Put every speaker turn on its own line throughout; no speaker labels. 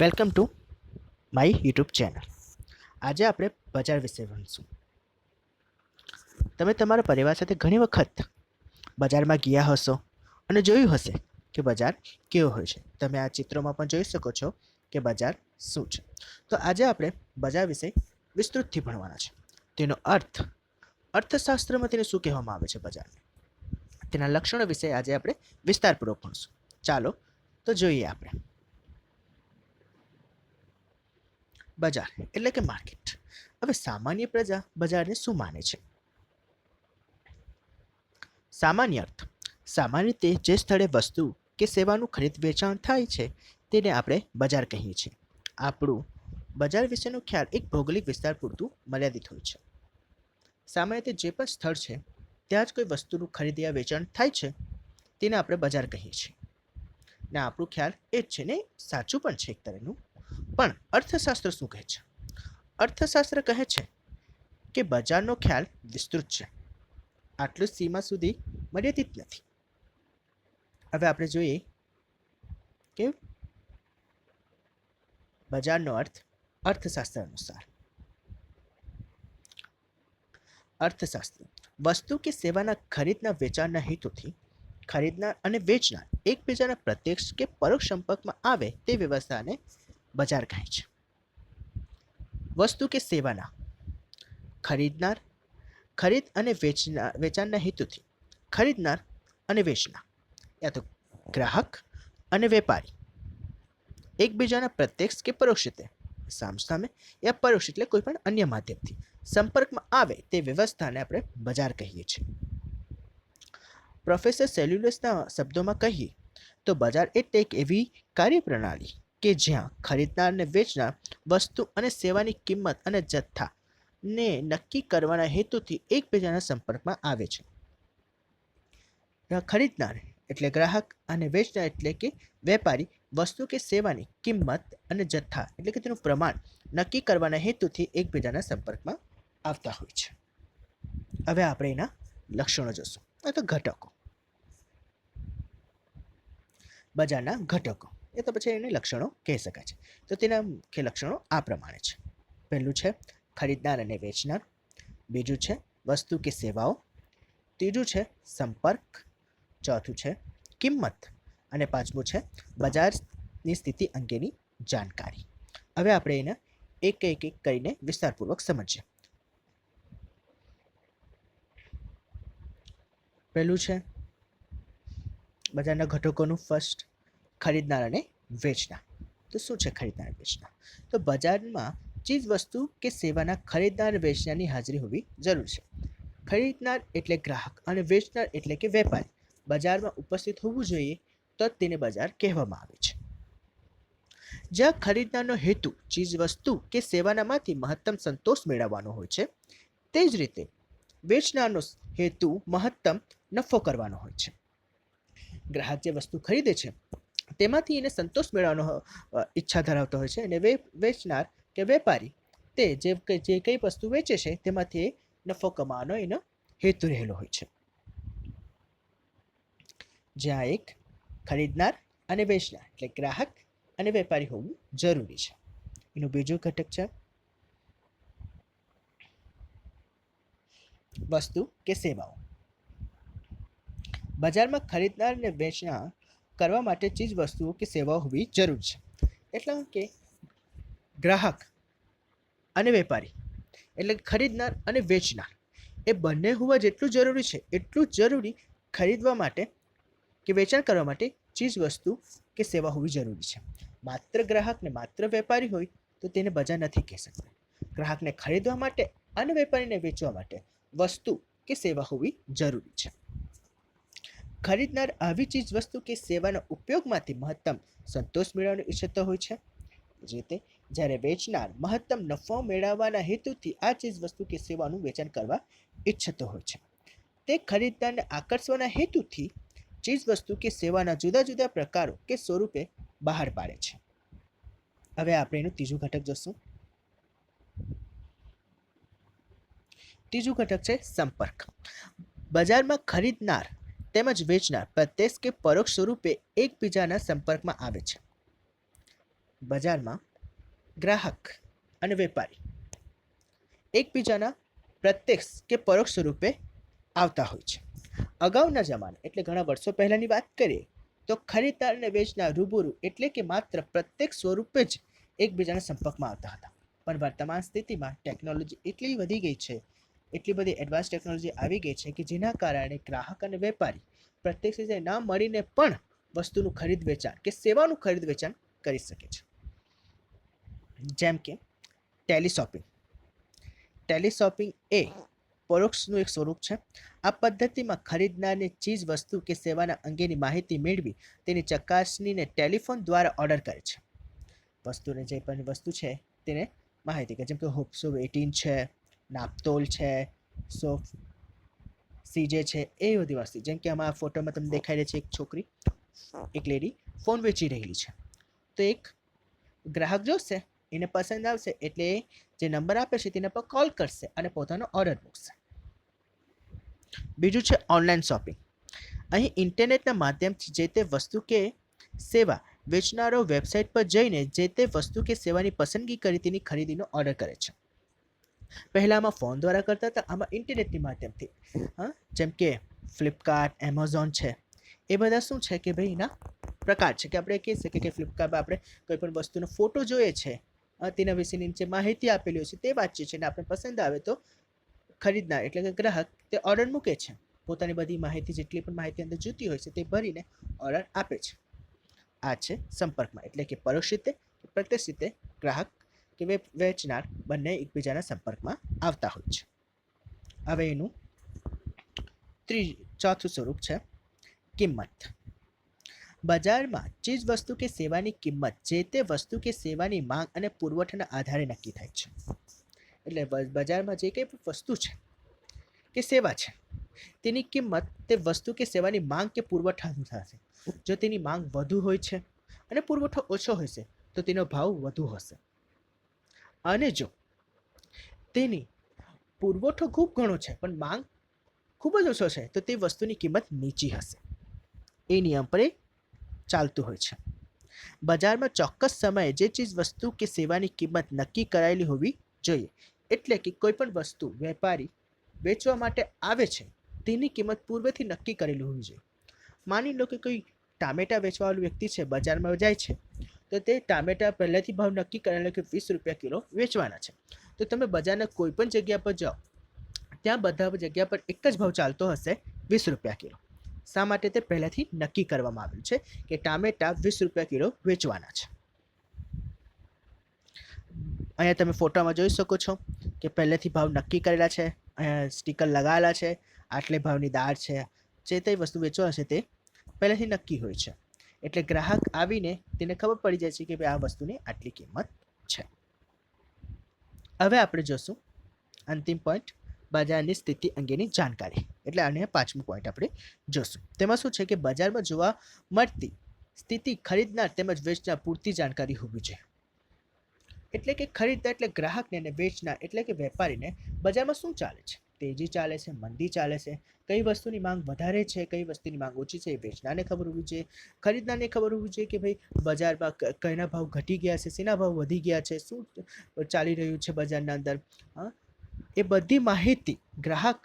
Welcome to my YouTube channel. આજે આપણે બજાર વિશે ભણીશું. તમે તમારા પરિવાર સાથે ઘણી વખત બજારમાં ગયા હશો અને જોયું હશે કે બજાર કેવો હોય છે. તમે આ ચિત્રોમાં પણ જોઈ શકો છો કે બજાર શું છે. તો આજે આપણે બજાર વિશે વિસ્તૃતથી ભણવાના છે. તેનો અર્થશાસ્ત્રમાં તેને શું કહેવામાં આવે છે, બજારને, તેના લક્ષણો વિશે આજે આપણે વિસ્તારપૂર્વક ભણીશું. ચાલો તો જોઈએ આપણે. બજાર એટલે કે માર્કેટ. હવે સામાન્ય પ્રજા બજારને શું માને છે? સામાન્ય અર્થ: સામાન્ય રીતે જે સ્થળે વસ્તુ કે સેવાનું ખરીદ વેચાણ થાય છે તેને આપણે બજાર કહીએ છીએ. આપણું બજાર વિશેનો ખ્યાલ એક ભૌગોલિક વિસ્તાર પૂરતું મર્યાદિત હોય છે. સામાન્ય રીતે જે પણ સ્થળ છે ત્યાં જ કોઈ વસ્તુનું ખરીદ યા વેચાણ થાય છે તેને આપણે બજાર કહીએ છીએ. ને આપણું ખ્યાલ એ જ છે ને, સાચું પણ છે એક તરહનું. પણ અર્થશાસ્ત્ર શું કહે છે? અર્થશાસ્ત્ર કહે છે કે બજારનો ખ્યાલ વિસ્તૃત છે, આટલું સીમા સુધી મર્યાદિત નથી. હવે આપણે જોઈએ કે બજારનો અર્થ અર્થશાસ્ત્ર અનુસાર. અર્થશાસ્ત્ર: વસ્તુ કે સેવાના ખરીદના વેચાણના હેતુથી ખરીદનાર અને વેચનાર એકબીજાના પ્રત્યક્ષ કે પરોક્ષ સંપર્કમાં આવે તે વ્યવસ્થાને બજાર કહે છે. વસ્તુ કે સેવાના ખરીદ અને વેચાણના હેતુથી ખરીદનાર અને વેચનાર, યા તો ગ્રાહક અને વેપારી, એકબીજાના પ્રત્યક્ષ કે પરોક્ષ રીતે સામસામે યા પરોક્ષ એટલે કોઈ પણ અન્ય માધ્યમથી સંપર્કમાં આવે તે વ્યવસ્થાને આપણે બજાર કહીએ છીએ. પ્રોફેસર સેલ્યુલસના શબ્દોમાં કહીએ તો બજાર એટલે એક એવી કાર્યપ્રણાલી કે જ્યાં ખરીદનાર અને વેચનાર વસ્તુ અને સેવાની કિંમત અને જથ્થાને નક્કી કરવાના હેતુથી એકબીજાના સંપર્કમાં આવે છે. ખરીદનાર એટલે ગ્રાહક અને વેચનાર એટલે કે વેપારી વસ્તુ કે સેવાની કિંમત અને જથ્થા એટલે કે તેનું પ્રમાણ નક્કી કરવાના હેતુથી એકબીજાના સંપર્કમાં આવતા હોય છે. હવે આપણે એના લક્ષણો જોશું, તો ઘટકો. બજારના ઘટકો એ તો પછી એને લક્ષણો કહી શકાય છે. તો તેના મુખ્ય લક્ષણો આ પ્રમાણે છે. પહેલું છે ખરીદનાર અને વેચનાર. બીજું છે વસ્તુ કે સેવાઓ. ત્રીજું છે સંપર્ક. ચોથું છે કિંમત. અને પાંચમું છે બજારની સ્થિતિ અંગેની જાણકારી. હવે આપણે એને એક એક કરીને વિસ્તારપૂર્વક સમજીએ. પહેલું છે બજારના ઘટકોનું ફર્સ્ટ, ખરીદનાર અને વેચનાર. તો શું છે ખરીદનાર અને વેચનાર? તો બજારમાં ચીજ વસ્તુ કે સેવાના ખરીદનાર વેચનારની હાજરી હોવી જરૂર છે. ખરીદનાર એટલે ગ્રાહક અને વેચનાર એટલે કે વેપારી બજારમાં ઉપસ્થિત હોવું જોઈએ, તો તેને બજાર કહેવામાં આવે છે. જ્યાં ખરીદનારનો હેતુ ચીજ વસ્તુ કે સેવાનામાંથી મહત્તમ સંતોષ મેળવવાનો હોય છે, તે જ રીતે વેચનારનો હેતુ મહત્તમ નફો કરવાનો હોય છે. ગ્રાહક જે વસ્તુ ખરીદે છે તેમાંથી એને સંતોષ મેળવવાનો ઈચ્છા ધરાવતો હોય છે, અને વેચનાર કે વેપારી તે જે કઈ વસ્તુ વેચે છે તેમાંથી નફો કમાવાનો એનો હેતુ રહેલો હોય છે. જ્યાં એક ખરીદનાર અને વેચનાર એટલે ગ્રાહક અને વેપારી હોવું જરૂરી છે. એનું બીજું ઘટક છે વસ્તુ કે સેવાઓ. બજારમાં ખરીદનાર અને વેચનાર કરવા માટે ચીજ વસ્તુઓ કે સેવાઓ હોવી જરૂર છે. એટલે કે ગ્રાહક અને વેપારી એટલે ખરીદનાર અને વેચનાર એ બંને હોવા જેટલું જરૂરી છે એટલું જ જરૂરી ખરીદવા માટે કે વેચાણ કરવા માટે ચીજ વસ્તુ કે સેવા હોવી જરૂરી છે. માત્ર ગ્રાહક ને માત્ર વેપારી હોય તો તેને બજાર નથી કહી શકતા. ગ્રાહકને ખરીદવા માટે અને વેપારીને વેચવા માટે વસ્તુ કે સેવા હોવી જરૂરી છે. ખરીદનાર આવી ચીજ વસ્તુ કે સેવાના ઉપયોગમાંથી મહત્તમ સંતોષ મેળવવાનો ઈચ્છતો હોય છે. જે રીતે જ્યારે વેચનાર મહત્તમ નફો મેળવવાના હેતુથી આ ચીજ વસ્તુ કે સેવાનું વેચાણ કરવા ઈચ્છતો હોય છે. તે ખરીદનારને આકર્ષવાના હેતુથી ચીજ વસ્તુ કે સેવાના જુદા જુદા પ્રકારો કે સ્વરૂપે બહાર પાડે છે. હવે આપણે એનું ત્રીજું ઘટક જોશું. ત્રીજું ઘટક છે સંપર્ક. બજારમાં ખરીદનાર તેમજ વેચનાર પ્રત્યક્ષ કે પરોક્ષ સ્વરૂપે એકબીજાના સંપર્કમાં આવે છે. બજારમાં ગ્રાહક અને વેપારી એકબીજાના પ્રત્યક્ષ કે પરોક્ષ રૂપે આવતા હોય છે. અગાઉના જમાના એટલે ઘણા વર્ષો પહેલાની વાત કરીએ તો ખરીદદાર અને વેચનાર રૂબરૂ એટલે કે માત્ર પ્રત્યક્ષ સ્વરૂપે જ એકબીજાના સંપર્કમાં આવતા હતા. પણ વર્તમાન સ્થિતિમાં ટેકનોલોજી એટલી વધી ગઈ છે, એટલી બધી એડવાન્સ ટેકનોલોજી આવી ગઈ છે કે જેના કારણે ગ્રાહક અને વેપારી પ્રત્યક્ષ રીતે ના મળીને પણ વસ્તુનું ખરીદ વેચાણ કે સેવાનું ખરીદ વેચાણ કરી શકે છે. જેમ કે ટેલિશોપિંગ. ટેલિશોપિંગ એ પરોક્ષનું એક સ્વરૂપ છે. આ પદ્ધતિમાં ખરીદનારને ચીજ વસ્તુ કે સેવાના અંગેની માહિતી મેળવી તેની ચકાસણીને ટેલિફોન દ્વારા ઓર્ડર કરે છે. વસ્તુને જે પણ વસ્તુ છે તેને માહિતી કે જેમ કે હોપ્સો 18 છે, નાપતોલ છે, સોફ સીજે છે, એ બધી વસ્તુ. જેમ કે આમાં ફોટોમાં તમને દેખાઈ રહી છે એક છોકરી, એક લેડી ફોન વેચી રહેલી છે. તો એક ગ્રાહક જોશે, એને પસંદ આવશે એટલે જે નંબર આપે છે તેના પર કોલ કરશે અને પોતાનો ઓર્ડર મૂકશે. બીજું છે ઓનલાઈન શોપિંગ. અહીં ઇન્ટરનેટના માધ્યમથી જે તે વસ્તુ કે સેવા વેચનારો વેબસાઇટ પર જઈને જે તે વસ્તુ કે સેવાની પસંદગી કરી તેની ખરીદીનો ઓર્ડર કરે છે. પહેલામાં ફોન દ્વારા કરતા હતા, આમાં ઇન્ટરનેટની માધ્યમથી. જેમ કે ફ્લિપકાર્ટ, એમેઝોન છે, એ બધા શું છે કે ભાઈ એના પ્રકાર છે કે આપણે કહી શકીએ કે ફ્લિપકાર્ટમાં આપણે કોઈ પણ વસ્તુનો ફોટો જોઈએ છે, તેના વિશેની નીચે માહિતી આપેલી હોય છે, તે વાંચીએ છીએ અને આપણે પસંદ આવે તો ખરીદનાર એટલે કે ગ્રાહક તે ઓર્ડર મૂકે છે. પોતાની બધી માહિતી જેટલી પણ માહિતી અંદર જોતી હોય છે તે ભરીને ઓર્ડર આપે છે. આ છે સંપર્કમાં એટલે કે પરોક્ષ રીતે પ્રત્યક્ષ રીતે ગ્રાહક કે વેચનાર બંને એકબીજાના સંપર્કમાં આવતા હોય છે. હવે એનું ચોથું સ્વરૂપ છે કિંમત. બજારમાં ચીજ વસ્તુ કે સેવાની કિંમત જે તે વસ્તુ કે સેવાની માંગ અને પુરવઠાના આધારે નક્કી થાય છે. એટલે બજારમાં જે કંઈ પણ વસ્તુ છે કે સેવા છે તેની કિંમત તે વસ્તુ કે સેવાની માંગ કે પુરવઠા થશે. જો તેની માંગ વધુ હોય છે અને પુરવઠો ઓછો હોય છે તો તેનો ભાવ વધુ હશે. અને જો તેની પુરવઠો ખૂબ ઘણો છે પણ માંગ ખૂબ જ ઓછો છે તો તે વસ્તુની કિંમત નીચી હશે. એ નિયમ પર ચાલતું હોય છે. બજારમાં ચોક્કસ સમયે જે ચીજ વસ્તુ કે સેવાની કિંમત નક્કી કરાયેલી હોવી જોઈએ. એટલે કે કોઈ પણ વસ્તુ વેપારી વેચવા માટે આવે છે તેની કિંમત પૂર્વેથી નક્કી કરેલી હોવી જોઈએ. માની લો કે કોઈ ટામેટા વેચવાવાળું વ્યક્તિ છે, બજારમાં જાય છે તો તે ટામેટા પહેલાંથી ભાવ નક્કી કરેલો કે 20 રૂપિયા કિલો વેચવાના છે. તો તમે બજારના કોઈ પણ જગ્યા પર જાઓ, ત્યાં બધા જગ્યા પર એક જ ભાવ ચાલતો હશે, 20 રૂપિયા કિલો. શા માટે? તે પહેલાંથી નક્કી કરવામાં આવ્યું છે કે ટામેટા 20 રૂપિયા કિલો વેચવાના છે. અહીંયા તમે ફોટામાં જોઈ શકો છો કે પહેલેથી ભાવ નક્કી કરેલા છે, અહીંયા સ્ટીકર લગાવેલા છે, આટલે ભાવની દાળ છે, જે તે વસ્તુ વેચવા છે તે પહેલેથી નક્કી હોય છે. એટલે ગ્રાહક આવીને તેને ખબર પડી જાય છે કે ભાઈ આ વસ્તુની આટલી કિંમત છે. હવે આપણે જોશું અંતિમ પોઈન્ટ, બજારની સ્થિતિ અંગેની જાણકારી. એટલે આને પાંચમું પોઈન્ટ આપણે જોશું. તેમાં શું છે કે બજારમાં જોવા મળતી સ્થિતિ ખરીદનાર તેમજ વેચનાર પૂરતી જાણકારી હોવી જોઈએ. એટલે કે ખરીદનાર એટલે ગ્રાહકને અને વેચનાર એટલે કે વેપારીને બજારમાં શું ચાલે છે, તેજી ચાલે છે, મંદી ચાલે છે, કઈ વસ્તુની માંગ વધારે છે, કઈ વસ્તુની માંગ ઓછી છે, એ વેચનારને ખબર હોવી જોઈએ. ખરીદનારને ખબર હોવી જોઈએ કે ભાઈ બજારમાં કઈના ભાવ ઘટી ગયા છે, શેના ભાવ વધી ગયા છે, શું ચાલી રહ્યું છે બજારના અંદર. એ બધી માહિતી ગ્રાહક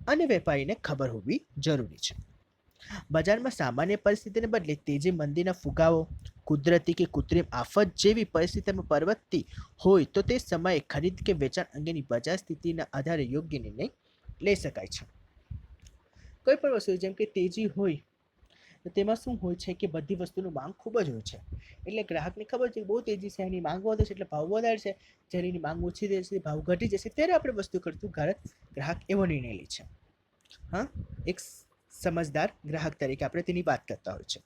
અને વેપારીને ખબર હોવી જરૂરી છે. બજારમાં સામાન્ય પરિસ્થિતિને બદલે તેજી, મંદીના ફુગાવો, કુદરતી કે કૃત્રિમ આફત જેવી પરિસ્થિતિમાં પ્રવર્તતી હોય તો તે સમયે ખરીદ કે વેચાણ અંગેની બજાર સ્થિતિના આધારે યોગ્ય નિર્ણય લઈ શકાય છે. કોઈ પણ વસ્તુ જેમ કે તેજી હોય તો તેમાં શું હોય છે કે બધી વસ્તુનું માંગ ખૂબ જ હોય છે. એટલે ગ્રાહકને ખબર છે બહુ તેજી છે, એની માંગ વધે છે એટલે ભાવ વધારે છે. જ્યારે એની માંગ ઓછી રહેશે, ભાવ ઘટી જશે, ત્યારે આપણે વસ્તુ કરતું ગ્રાહક એવો નિર્ણય લે છે. એક સમજદાર ગ્રાહક તરીકે આપણે તેની વાત કરતા હોય છે.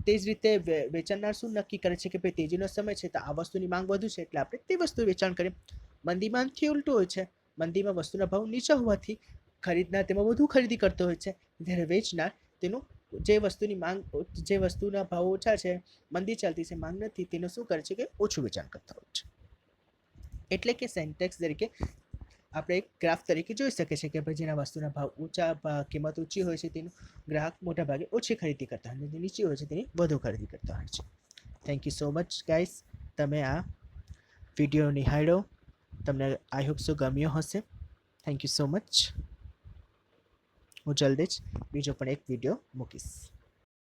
તે જ રીતે વેચાણદાર શું નક્કી કરે છે કે ભાઈ તેજીનો સમય છે તો આ વસ્તુની માંગ વધુ છે એટલે આપણે તે વસ્તુ વેચાણ કરીએ. મંદીમાંથી ઉલટું હોય છે. મંદીમાં વસ્તુના ભાવ નીચા હોવાથી ખરીદનાર તેમાં વધુ ખરીદી કરતો હોય છે, જ્યારે વેચનાર તેનું જે વસ્તુની માંગ, જે વસ્તુના ભાવ ઓછા છે, મંદી ચાલતી છે, માંગ નથી, તેનું શું કરે છે કે ઓછું વેચાણ કરતા હોય છે. એટલે કે સેન્ટેક્સ તરીકે આપણે એક ગ્રાફ તરીકે જોઈ શકીએ છીએ કે ભાઈ જેના વસ્તુના ભાવ ઊંચા, કિંમત ઊંચી હોય છે તેનું ગ્રાહક મોટા ભાગે ઓછી ખરીદી કરતા હોય, અને જે નીચી હોય છે તેની વધુ ખરીદી કરતા હોય છે. Thank you so much guys, તમે આ વિડીયો નિહાળ્યો, તમને આઈ હોપ સો ગમ્યો હશે. Thank you so much. હું જલ્દી જ બીજો પણ એક વિડીયો મૂકીશ.